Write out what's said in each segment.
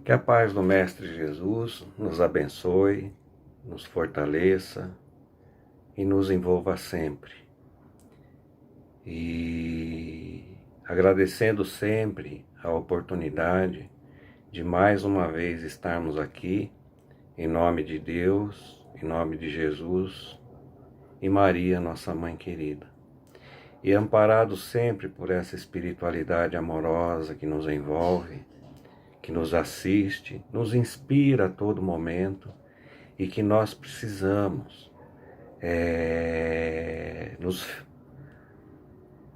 Que a paz do Mestre Jesus nos abençoe, nos fortaleça e nos envolva sempre. E agradecendo sempre a oportunidade de mais uma vez estarmos aqui, em nome de Deus, em nome de Jesus e Maria, nossa mãe querida. E amparados sempre por essa espiritualidade amorosa que nos envolve, que nos assiste, nos inspira a todo momento e que nós precisamos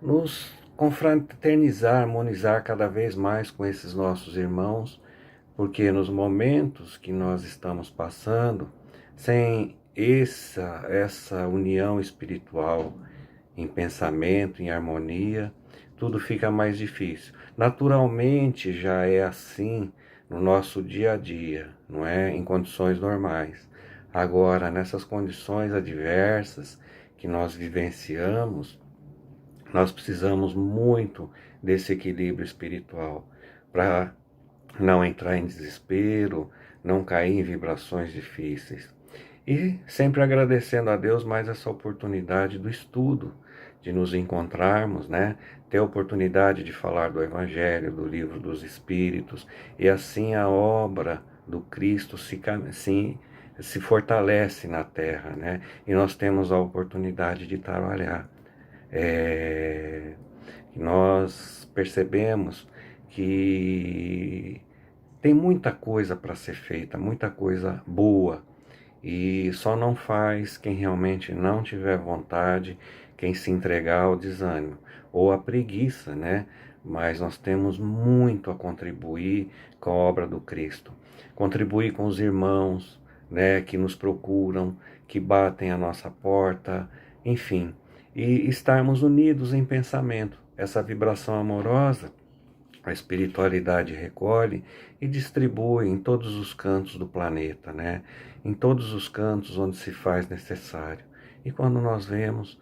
nos confraternizar, harmonizar cada vez mais com esses nossos irmãos, porque nos momentos que nós estamos passando, sem essa união espiritual em pensamento, em harmonia, tudo fica mais difícil. Naturalmente já é assim no nosso dia a dia, não é? Em condições normais. Agora, nessas condições adversas que nós vivenciamos, nós precisamos muito desse equilíbrio espiritual para não entrar em desespero, não cair em vibrações difíceis. E sempre agradecendo a Deus mais essa oportunidade do estudo, de nos encontrarmos, né? Ter a oportunidade de falar do Evangelho, do Livro dos Espíritos, e assim a obra do Cristo se fortalece na Terra, né? E nós temos a oportunidade de trabalhar. Nós percebemos que tem muita coisa para ser feita, muita coisa boa, e só não faz quem realmente não tiver vontade, quem se entregar ao desânimo ou à preguiça, né? Mas nós temos muito a contribuir com a obra do Cristo. Contribuir com os irmãos, né, que nos procuram, que batem a nossa porta, enfim. E estarmos unidos em pensamento. Essa vibração amorosa, a espiritualidade recolhe e distribui em todos os cantos do planeta, né? Em todos os cantos onde se faz necessário. E quando nós vemos,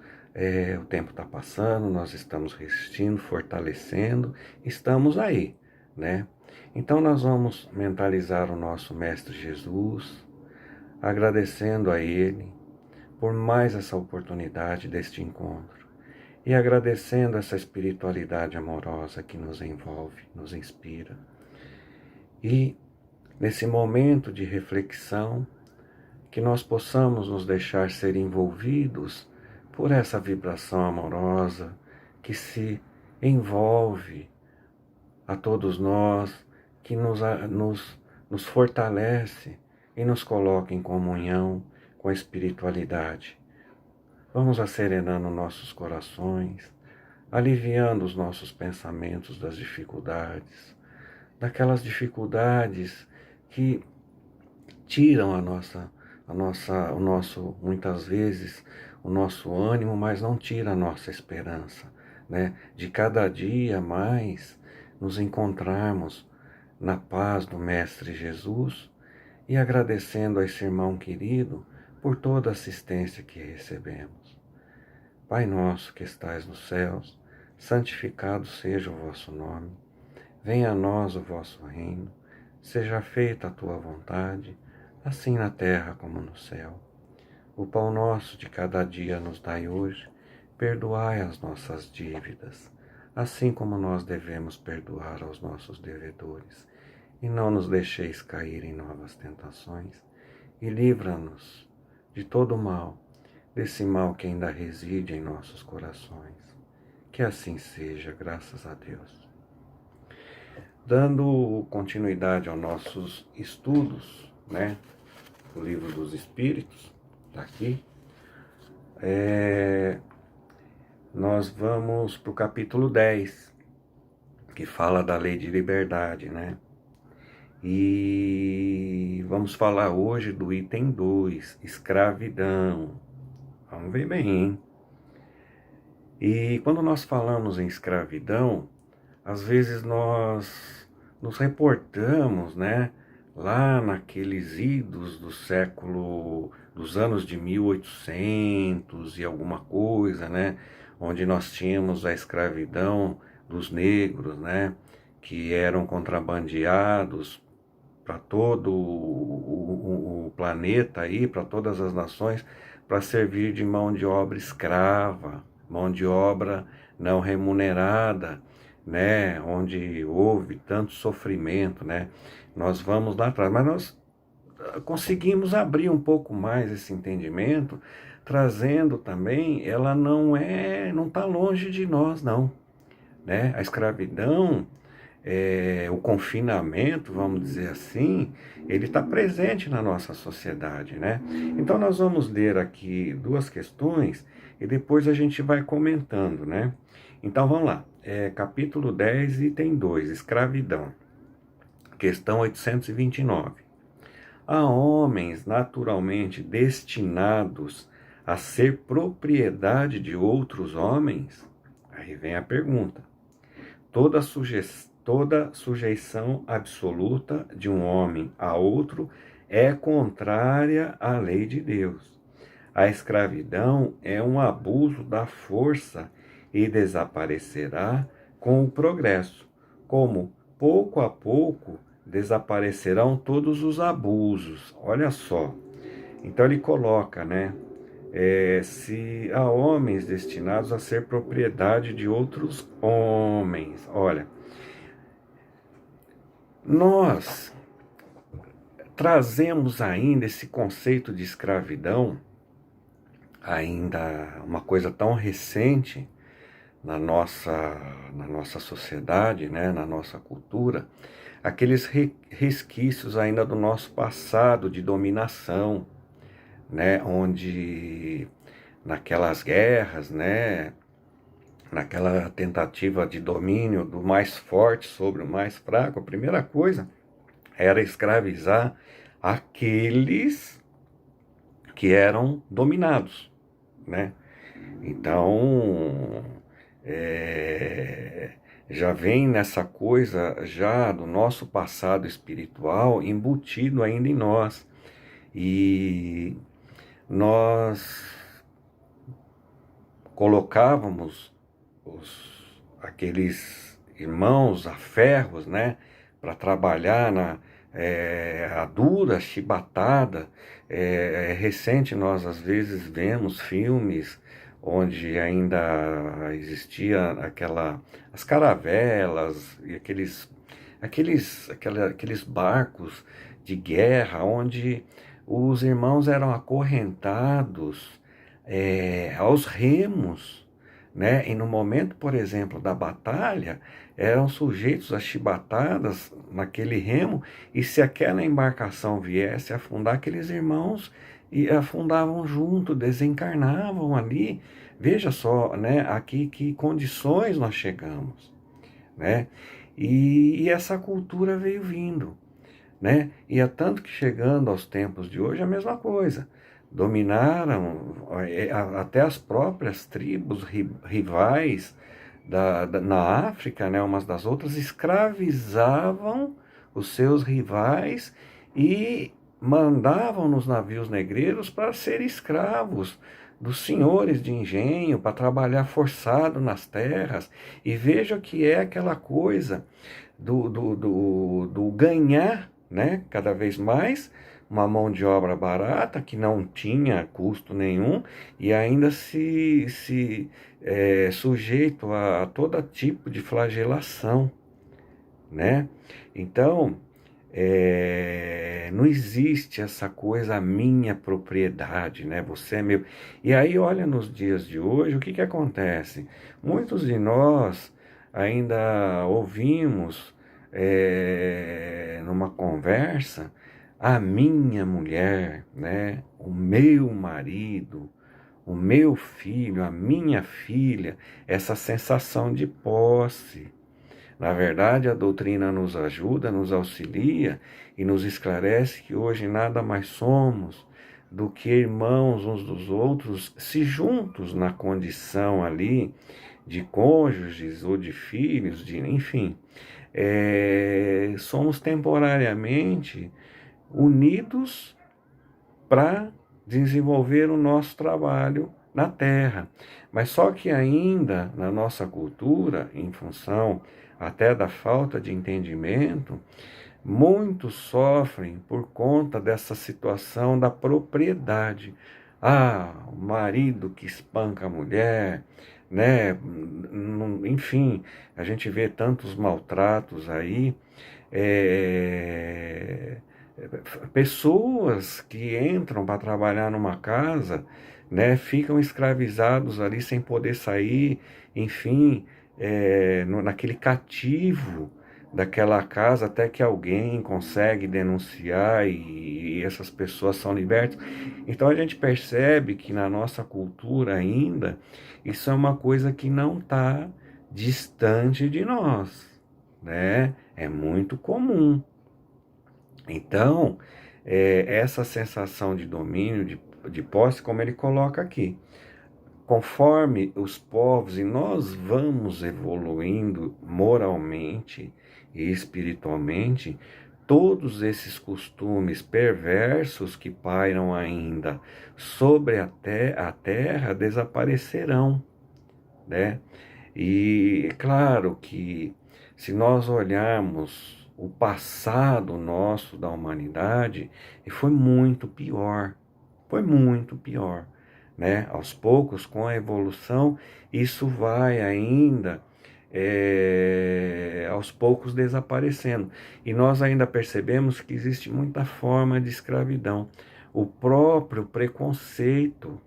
o tempo está passando, nós estamos resistindo, fortalecendo, estamos aí, né? Então nós vamos mentalizar o nosso Mestre Jesus, agradecendo a Ele por mais essa oportunidade deste encontro. E agradecendo essa espiritualidade amorosa que nos envolve, nos inspira. E nesse momento de reflexão, que nós possamos nos deixar ser envolvidos por essa vibração amorosa que se envolve a todos nós, que nos fortalece e nos coloca em comunhão com a espiritualidade. Vamos acerenando nossos corações, aliviando os nossos pensamentos das dificuldades, daquelas dificuldades que tiram muitas vezes, o nosso ânimo, mas não tira a nossa esperança, né? De cada dia mais nos encontrarmos na paz do Mestre Jesus e agradecendo a esse irmão querido por toda a assistência que recebemos. Pai nosso que estais nos céus, santificado seja o vosso nome. Venha a nós o vosso reino. Seja feita a tua vontade, assim na terra como no céu. O pão nosso de cada dia nos dai hoje. Perdoai as nossas dívidas, assim como nós devemos perdoar aos nossos devedores. E não nos deixeis cair em novas tentações. E livra-nos de todo mal, desse mal que ainda reside em nossos corações. Que assim seja, graças a Deus. Dando continuidade aos nossos estudos, né, do Livro dos Espíritos, está aqui, nós vamos para o capítulo 10, que fala da lei de liberdade, né? E vamos falar hoje do item 2, escravidão. Vamos ver bem, hein? E quando nós falamos em escravidão, às vezes nós nos reportamos, né, lá naqueles idos dos anos de 1800 e alguma coisa, né, onde nós tínhamos a escravidão dos negros, né, que eram contrabandeados para todo o planeta aí, para todas as nações, para servir de mão de obra escrava, mão de obra não remunerada, né? Onde houve tanto sofrimento, né? Nós vamos lá atrás, mas nós conseguimos abrir um pouco mais esse entendimento, trazendo também, ela não está longe de nós, não, né? A escravidão, o confinamento, vamos dizer assim, ele está presente na nossa sociedade, né? Então nós vamos ler aqui duas questões e depois a gente vai comentando, né? Então vamos lá, capítulo 10, item 2, escravidão, questão 829. Há homens naturalmente destinados a ser propriedade de outros homens? Aí vem a pergunta. Toda sujeição absoluta de um homem a outro é contrária à lei de Deus. A escravidão é um abuso da força e desaparecerá com o progresso, como pouco a pouco desaparecerão todos os abusos. Olha só. Então ele coloca, né? Se há homens destinados a ser propriedade de outros homens. Olha, nós trazemos ainda esse conceito de escravidão, ainda uma coisa tão recente na nossa sociedade, né, na nossa cultura, aqueles resquícios ainda do nosso passado de dominação, né, onde naquelas guerras, né, naquela tentativa de domínio do mais forte sobre o mais fraco, a primeira coisa era escravizar aqueles que eram dominados, né? Então, já vem nessa coisa já do nosso passado espiritual embutido ainda em nós. E nós colocávamos aqueles irmãos a ferros, né, para trabalhar a dura chibatada. Recente nós às vezes vemos filmes onde ainda existia as caravelas e aqueles barcos de guerra onde os irmãos eram acorrentados aos remos, né? E no momento, por exemplo, da batalha, eram sujeitos a chibatadas naquele remo, e se aquela embarcação viesse a afundar, aqueles irmãos afundavam junto, desencarnavam ali. Veja só, né? Aqui que condições nós chegamos, né? E essa cultura veio vindo, né? E é tanto que chegando aos tempos de hoje é a mesma coisa. Dominaram até as próprias tribos rivais na África, né, umas das outras, escravizavam os seus rivais e mandavam nos navios negreiros para ser escravos dos senhores de engenho, para trabalhar forçado nas terras. E veja que é aquela coisa do ganhar, né, cada vez mais, uma mão de obra barata, que não tinha custo nenhum, e ainda sujeito a todo tipo de flagelação, né? Então, não existe essa coisa, a minha propriedade, né? Você é meu. E aí, olha, nos dias de hoje, o que acontece? Muitos de nós ainda ouvimos, numa conversa, a minha mulher, né? O meu marido, o meu filho, a minha filha, essa sensação de posse. Na verdade, a doutrina nos ajuda, nos auxilia e nos esclarece que hoje nada mais somos do que irmãos uns dos outros, se juntos na condição ali de cônjuges ou de filhos, enfim, somos temporariamente unidos para desenvolver o nosso trabalho na Terra. Mas só que ainda na nossa cultura, em função até da falta de entendimento, Muitos sofrem por conta dessa situação da propriedade. Ah, o marido que espanca a mulher, né? Enfim, a gente vê tantos maltratos aí. É, Pessoas que entram para trabalhar numa casa, né, ficam escravizados ali sem poder sair, enfim, naquele cativo daquela casa até que alguém consegue denunciar e essas pessoas são libertas. Então a gente percebe que na nossa cultura ainda isso é uma coisa que não está distante de nós, né? É muito comum. Então, essa sensação de domínio, de posse, como ele coloca aqui, conforme os povos, e nós vamos evoluindo moralmente e espiritualmente, todos esses costumes perversos que pairam ainda sobre a terra desaparecerão, né? E é claro que se nós olharmos o passado nosso da humanidade, foi muito pior, né? Aos poucos, com a evolução, isso vai ainda aos poucos desaparecendo. E nós ainda percebemos que existe muita forma de escravidão. O próprio preconceito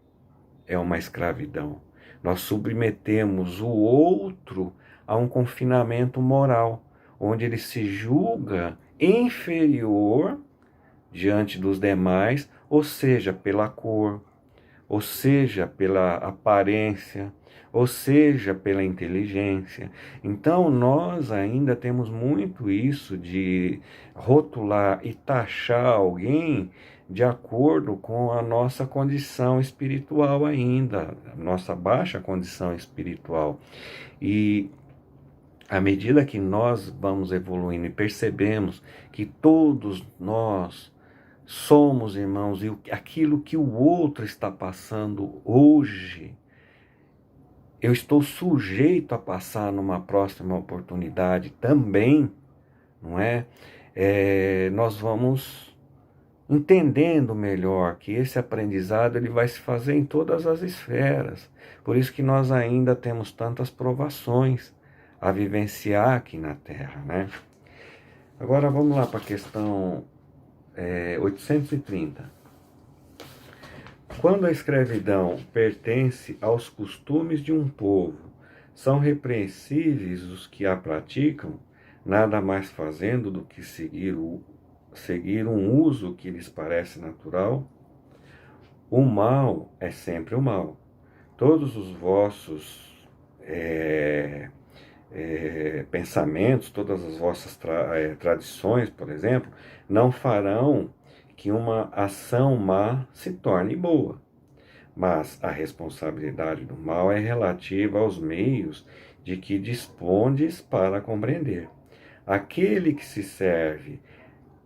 é uma escravidão. Nós submetemos o outro a um confinamento moral, onde ele se julga inferior diante dos demais, ou seja, pela cor, ou seja, pela aparência, ou seja, pela inteligência. Então, nós ainda temos muito isso de rotular e taxar alguém de acordo com a nossa condição espiritual ainda, a nossa baixa condição espiritual. E à medida que nós vamos evoluindo e percebemos que todos nós somos irmãos e aquilo que o outro está passando hoje, eu estou sujeito a passar numa próxima oportunidade também, não é? Nós vamos entendendo melhor que esse aprendizado ele vai se fazer em todas as esferas. Por isso que nós ainda temos tantas provações a vivenciar aqui na Terra, né? Agora vamos lá para a questão 830. Quando a escravidão pertence aos costumes de um povo, são repreensíveis os que a praticam, nada mais fazendo do que seguir um uso que lhes parece natural? O mal é sempre o mal. Todos os vossos pensamentos, todas as vossas tradições, por exemplo, não farão que uma ação má se torne boa. Mas a responsabilidade do mal é relativa aos meios de que dispondes para compreender. Aquele que se serve,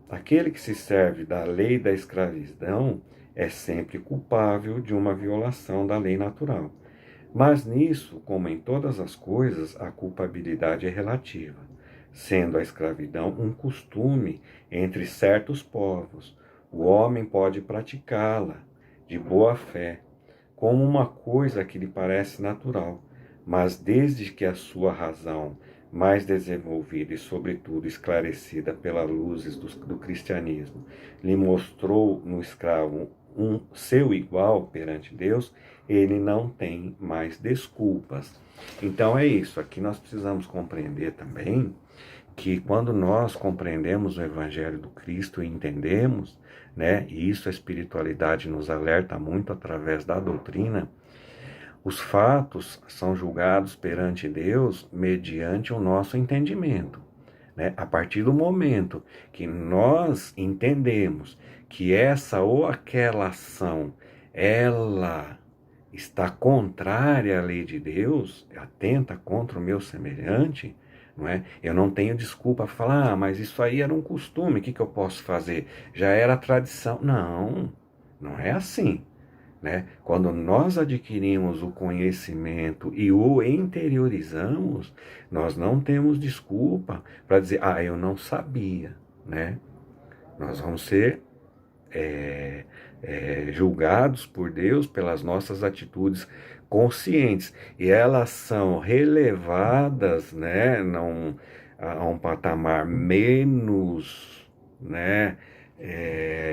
aquele que se serve da lei da escravidão é sempre culpável de uma violação da lei natural. Mas nisso, como em todas as coisas, a culpabilidade é relativa, sendo a escravidão um costume entre certos povos. O homem pode praticá-la de boa fé, como uma coisa que lhe parece natural, mas desde que a sua razão, mais desenvolvida e, sobretudo, esclarecida pelas luzes do cristianismo, lhe mostrou no escravo um seu igual perante Deus, ele não tem mais desculpas. Então é isso, aqui nós precisamos compreender também que quando nós compreendemos o Evangelho do Cristo e entendemos, né, e isso a espiritualidade nos alerta muito através da doutrina, os fatos são julgados perante Deus mediante o nosso entendimento. Né? A partir do momento que nós entendemos que essa ou aquela ação, ela está contrária à lei de Deus, atenta contra o meu semelhante, não é? Eu não tenho desculpa para falar, mas isso aí era um costume, o que eu posso fazer? Já era tradição. Não, não é assim. Né? Quando nós adquirimos o conhecimento e o interiorizamos, nós não temos desculpa para dizer, eu não sabia. né? Nós vamos ser julgados por Deus pelas nossas atitudes conscientes, e elas são relevadas, né, a um patamar menos, né,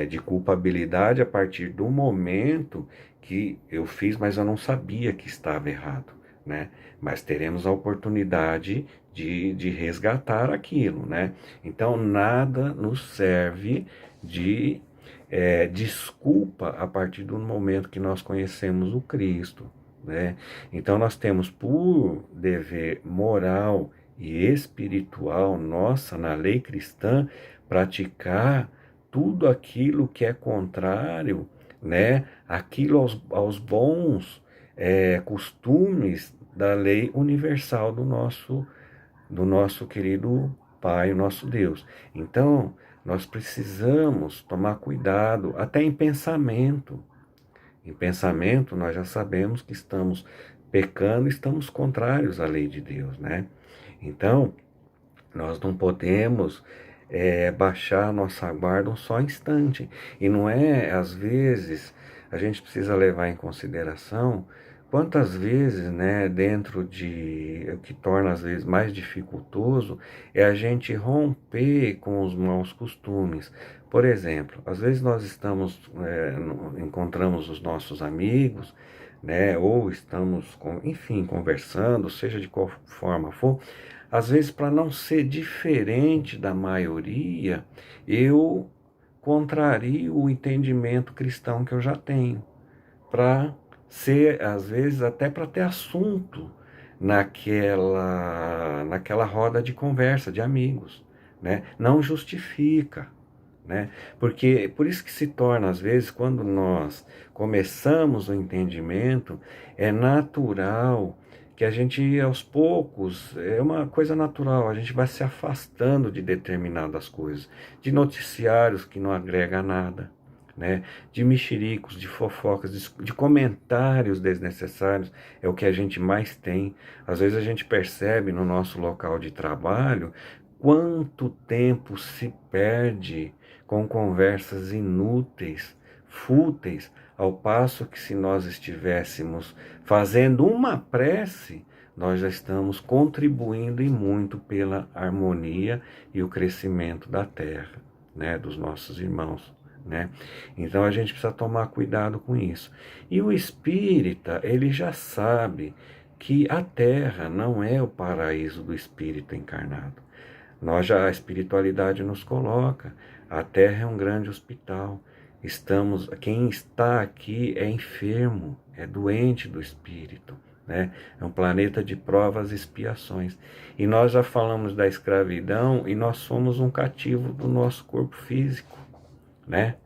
de culpabilidade a partir do momento que eu fiz, mas eu não sabia que estava errado, né? Mas teremos a oportunidade de resgatar aquilo, né? Então nada nos serve de desculpa a partir do momento que nós conhecemos o Cristo, né? Então nós temos por dever moral e espiritual nossa na lei cristã praticar tudo aquilo que é contrário, né, aquilo aos bons costumes da lei universal do nosso querido Pai, o nosso Deus. Então, nós precisamos tomar cuidado, até em pensamento. Em pensamento, nós já sabemos que estamos pecando, estamos contrários à lei de Deus, né? Então, nós não podemos baixar nossa guarda um só instante. E não é, às vezes, a gente precisa levar em consideração quantas vezes, né, dentro de o que torna às vezes mais dificultoso é a gente romper com os maus costumes. Por exemplo, às vezes nós encontramos os nossos amigos, né, ou estamos, enfim, conversando, seja de qual forma for. Às vezes, para não ser diferente da maioria, eu contrario o entendimento cristão que eu já tenho, para ser, às vezes, até para ter assunto naquela roda de conversa de amigos, né? Não justifica, né? Porque por isso que se torna, às vezes, quando nós começamos o entendimento, é natural que a gente, aos poucos, é uma coisa natural, a gente vai se afastando de determinadas coisas, de noticiários que não agrega nada, né? De mexericos, de fofocas, de comentários desnecessários, é o que a gente mais tem. Às vezes a gente percebe no nosso local de trabalho quanto tempo se perde com conversas inúteis, fúteis, ao passo que se nós estivéssemos fazendo uma prece, nós já estamos contribuindo e muito pela harmonia e o crescimento da terra, né, dos nossos irmãos, né? Então a gente precisa tomar cuidado com isso. E o espírita, ele já sabe que a terra não é o paraíso do espírito encarnado. A espiritualidade nos coloca, a Terra é um grande hospital. Quem está aqui é enfermo, é doente do espírito, né? É um planeta de provas e expiações. E nós já falamos da escravidão e nós somos um cativo do nosso corpo físico, né?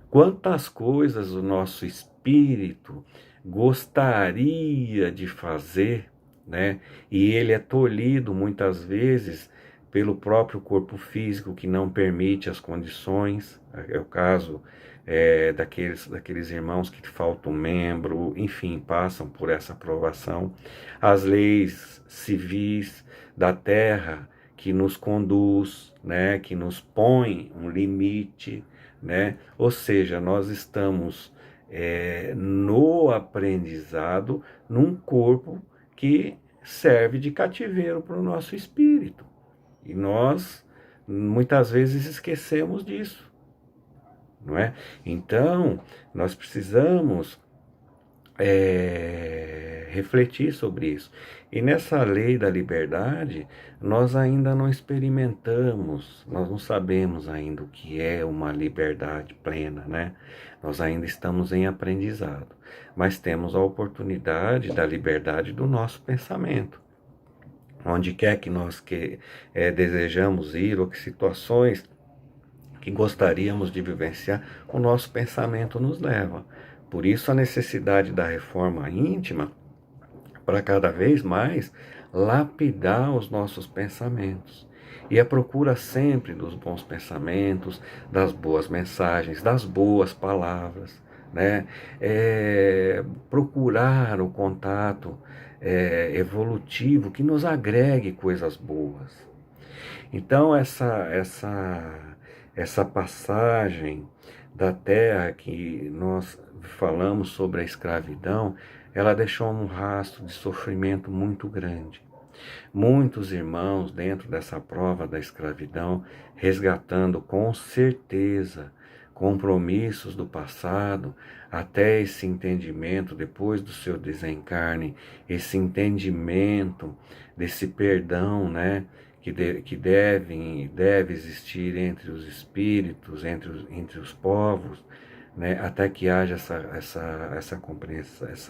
Quantas coisas o nosso espírito gostaria de fazer, né? E ele é tolhido muitas vezes pelo próprio corpo físico que não permite as condições. É o caso daqueles irmãos que faltam um membro, enfim, passam por essa provação. As leis civis da terra que nos conduz, né? Que nos põe um limite, né? Ou seja, nós estamos no aprendizado num corpo que serve de cativeiro para o nosso espírito. E nós muitas vezes esquecemos disso, não é? Então, nós precisamos refletir sobre isso. E nessa lei da liberdade, nós ainda não experimentamos, nós não sabemos ainda o que é uma liberdade plena, né? Nós ainda estamos em aprendizado, mas temos a oportunidade da liberdade do nosso pensamento. Onde quer que nós desejamos ir, ou que situações que gostaríamos de vivenciar, o nosso pensamento nos leva. Por isso a necessidade da reforma íntima, para cada vez mais lapidar os nossos pensamentos. E a procura sempre dos bons pensamentos, das boas mensagens, das boas palavras, né? Procurar o contato evolutivo que nos agregue coisas boas. Então essa passagem da terra que nós falamos sobre a escravidão, ela deixou um rastro de sofrimento muito grande. Muitos irmãos dentro dessa prova da escravidão, resgatando com certeza compromissos do passado, até esse entendimento depois do seu desencarne, esse entendimento desse perdão, né, que deve existir entre os espíritos, entre os povos, né, até que haja essa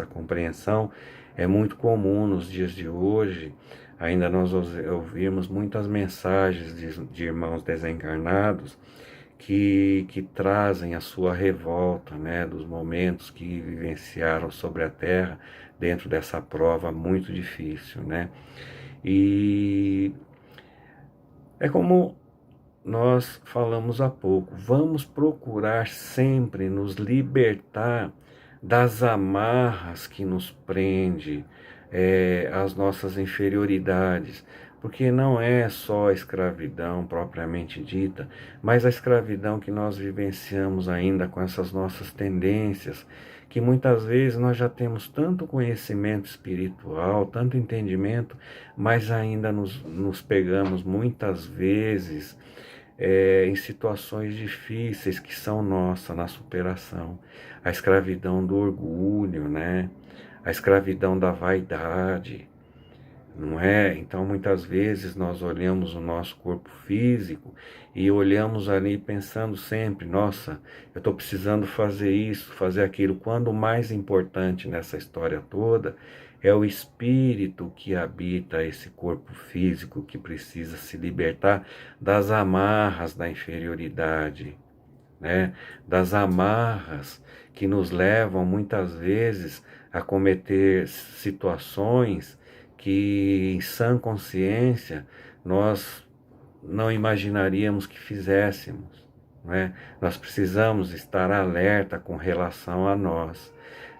compreensão. É muito comum nos dias de hoje, ainda nós ouvimos muitas mensagens de irmãos desencarnados que trazem a sua revolta, né, dos momentos que vivenciaram sobre a Terra dentro dessa prova muito difícil, né? E é como nós falamos há pouco, vamos procurar sempre nos libertar das amarras que nos prende às nossas inferioridades, porque não é só a escravidão propriamente dita, mas a escravidão que nós vivenciamos ainda com essas nossas tendências, que muitas vezes nós já temos tanto conhecimento espiritual, tanto entendimento, mas ainda nos pegamos muitas vezes em situações difíceis que são nossas na superação. A escravidão do orgulho, né? A escravidão da vaidade, não é? Então, muitas vezes nós olhamos o nosso corpo físico e olhamos ali pensando sempre, nossa, eu estou precisando fazer isso, fazer aquilo, quando o mais importante nessa história toda é o espírito que habita esse corpo físico, que precisa se libertar das amarras da inferioridade, né? Das amarras que nos levam muitas vezes a cometer situações que em sã consciência nós não imaginaríamos que fizéssemos, não é? Nós precisamos estar alerta com relação a nós,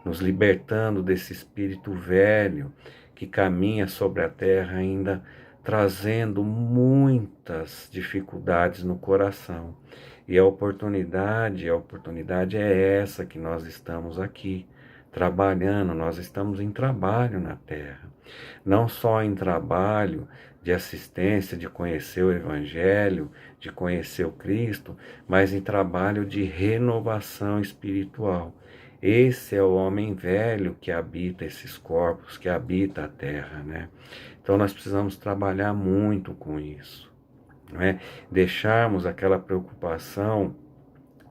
nos libertando desse espírito velho que caminha sobre a terra ainda trazendo muitas dificuldades no coração. E a oportunidade é essa que nós estamos aqui trabalhando, nós estamos em trabalho na terra. Não só em trabalho de assistência, de conhecer o Evangelho, de conhecer o Cristo, mas em trabalho de renovação espiritual. Esse é o homem velho que habita esses corpos, que habita a terra, né? Então nós precisamos trabalhar muito com isso, não é? Deixarmos aquela preocupação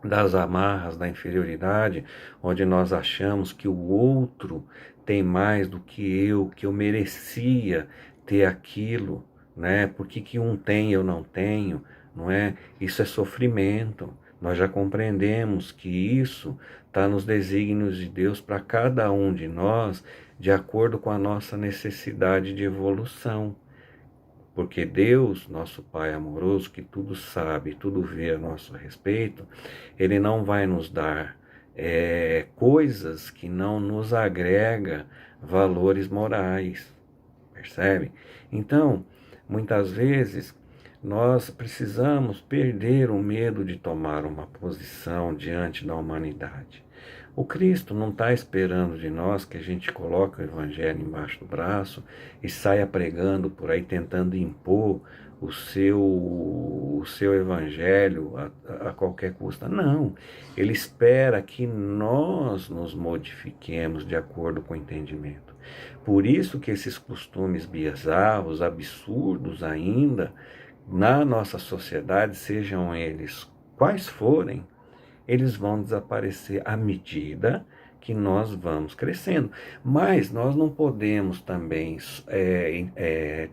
das amarras da inferioridade, onde nós achamos que o outro tem mais do que eu merecia ter aquilo, né? Por que um tem e eu não tenho, não é? Isso é sofrimento. Nós já compreendemos que isso está nos desígnios de Deus para cada um de nós, de acordo com a nossa necessidade de evolução. Porque Deus, nosso Pai amoroso, que tudo sabe, tudo vê a nosso respeito, Ele não vai nos dar coisas que não nos agrega valores morais, percebe? Então, muitas vezes, nós precisamos perder o medo de tomar uma posição diante da humanidade. O Cristo não está esperando de nós que a gente coloque o Evangelho embaixo do braço e saia pregando por aí, tentando impor o seu Evangelho a qualquer custo. Não, Ele espera que nós nos modifiquemos de acordo com o entendimento. Por isso que esses costumes bizarros, absurdos ainda, na nossa sociedade, sejam eles quais forem, eles vão desaparecer à medida que nós vamos crescendo. Mas nós não podemos também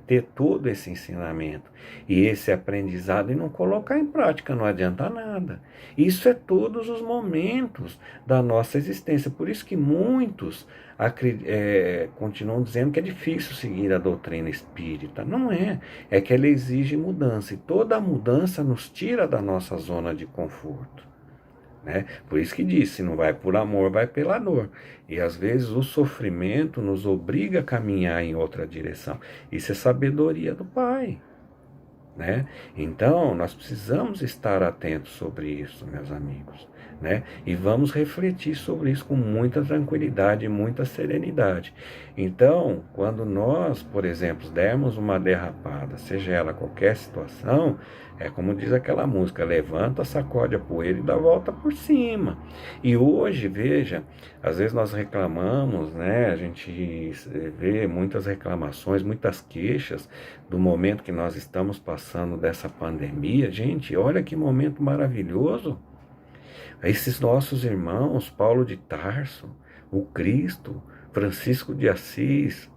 ter todo esse ensinamento e esse aprendizado e não colocar em prática, não adianta nada. Isso é todos os momentos da nossa existência. Por isso que muitos continuam dizendo que é difícil seguir a doutrina espírita. Não é. É que ela exige mudança. E toda mudança nos tira da nossa zona de conforto. Né? Por isso que diz, se não vai por amor, vai pela dor. E às vezes o sofrimento nos obriga a caminhar em outra direção. Isso é sabedoria do Pai. né? Então, nós precisamos estar atentos sobre isso, meus amigos, né? E vamos refletir sobre isso com muita tranquilidade e muita serenidade. Então, quando nós, por exemplo, dermos uma derrapada, seja ela qualquer situação, é como diz aquela música, levanta, sacode a poeira e dá a volta por cima. E hoje, veja, às vezes nós reclamamos, né? A gente vê muitas reclamações, muitas queixas do momento que nós estamos passando dessa pandemia. Gente, olha que momento maravilhoso. Esses nossos irmãos, Paulo de Tarso, o Cristo, Francisco de Assis,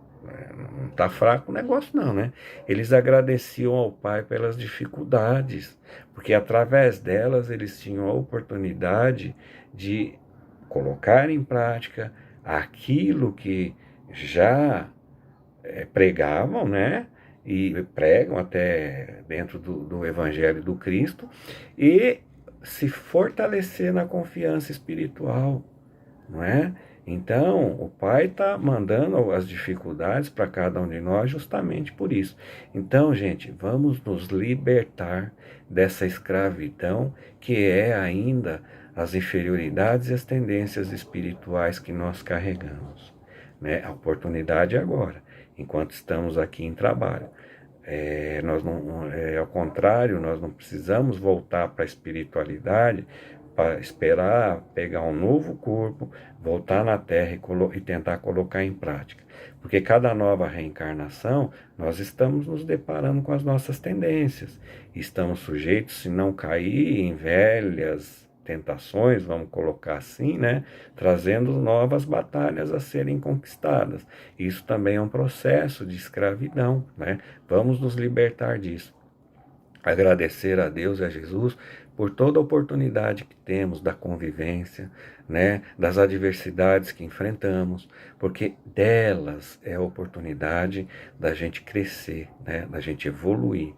não está fraco o negócio não, né? Eles agradeciam ao Pai pelas dificuldades, porque através delas eles tinham a oportunidade de colocar em prática aquilo que já pregavam, né? E pregam até dentro do Evangelho do Cristo, e se fortalecer na confiança espiritual, não é? Então, o Pai está mandando as dificuldades para cada um de nós justamente por isso. Então, gente, vamos nos libertar dessa escravidão que é ainda as inferioridades e as tendências espirituais que nós carregamos, né? A oportunidade é agora, enquanto estamos aqui em trabalho. Nós não, ao contrário, nós não precisamos voltar para a espiritualidade para esperar pegar um novo corpo, voltar na Terra e tentar colocar em prática. Porque cada nova reencarnação, nós estamos nos deparando com as nossas tendências. Estamos sujeitos, se não cair em velhas tentações, vamos colocar assim, né? Trazendo novas batalhas a serem conquistadas. Isso também é um processo de escravidão, né? Vamos nos libertar disso. Agradecer a Deus e a Jesus por toda a oportunidade que temos da convivência, né, das adversidades que enfrentamos, porque delas é a oportunidade da gente crescer, né, da gente evoluir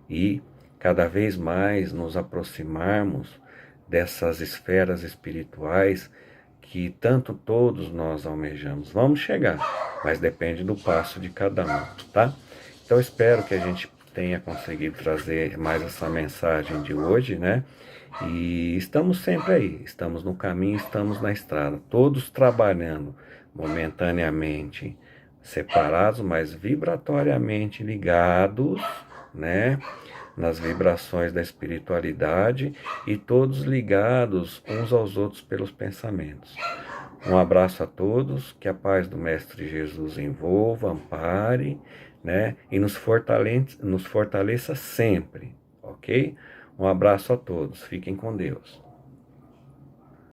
e cada vez mais nos aproximarmos dessas esferas espirituais que tanto todos nós almejamos. Vamos chegar, mas depende do passo de cada um, tá? Então espero que a gente tenha conseguido trazer mais essa mensagem de hoje, né? E estamos sempre aí, estamos no caminho, estamos na estrada, todos trabalhando momentaneamente separados, mas vibratoriamente ligados, né? Nas vibrações da espiritualidade e todos ligados uns aos outros pelos pensamentos. Um abraço a todos, que a paz do Mestre Jesus envolva, ampare, né? E nos fortaleça sempre, ok? Um abraço a todos, fiquem com Deus.